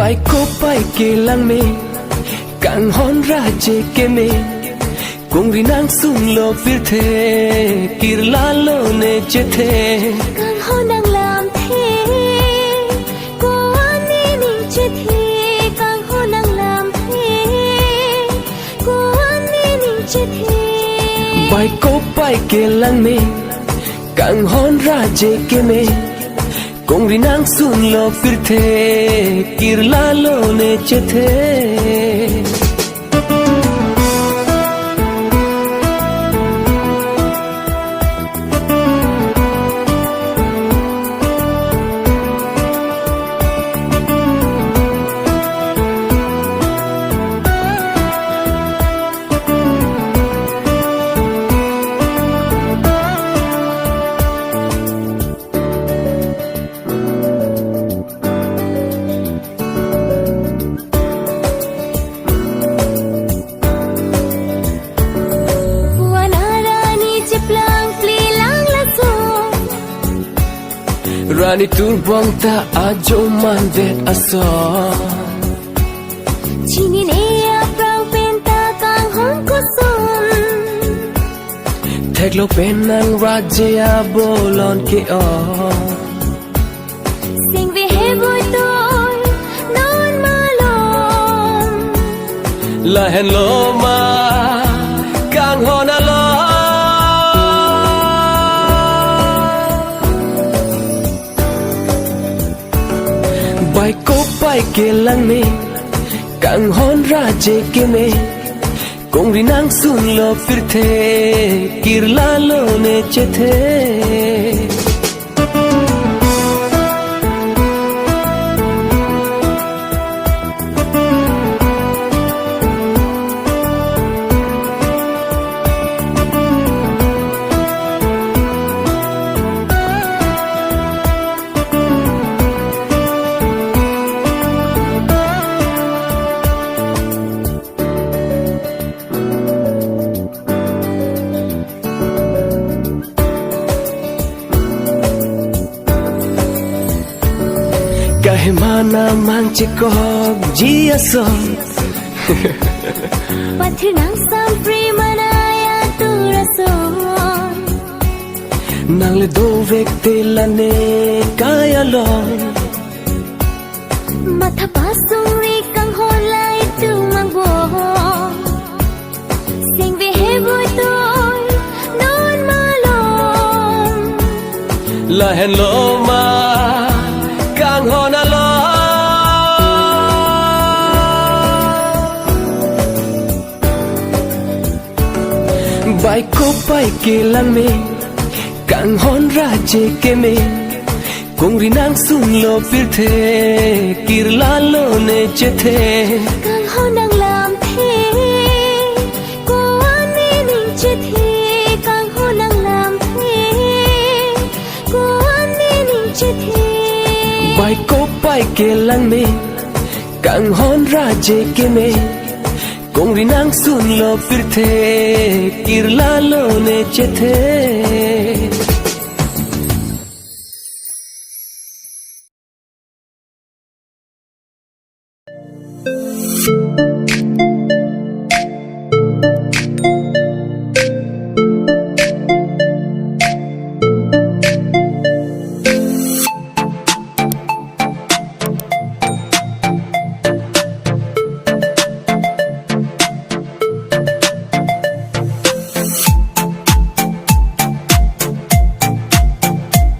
Baiko pai ke lang me Kang hon raje ke me Kung rinang sung lo pir the Kir la lo ne che the Kang hon ang lam the Ko ani ni che the Kang hon ang lam the Ko ani ni che the Baiko pai ke lang me Kang hon raje ke me Kung rinang sung lo pir the Kir la lo ne che the Rani turbang ta ajo mandet aso Chinin ea prang penta kang hon kusun Thek lo penang rajaya bolon ke o Sing vi he boy toy non malom La hen lo ma kang hon alo Baiko pai ke lang me Kang hon raje ke me Kung rinang sun lo pir the Kir la lo ne che the Kahe mana mang chikog jia so Pathir nang sam free manaya tu rason Nang le do vek te la ne kaya lo Matha pasung ri kang hon lai tu mang bo Sing vi he boy toy non malom La hen lo ma kang hon alo Baiko pai ke lang me Kang hon raje ke me Kung rinang sung lo pir the Kir la lo ne che the Kang hon ang lam the Ko ani ni che the Kang hon ang lam the Ko ani ni che the Baiko pai ke lang me Kang hon raje ke me Kung rinang sun lo pir the Kir la lo ne che the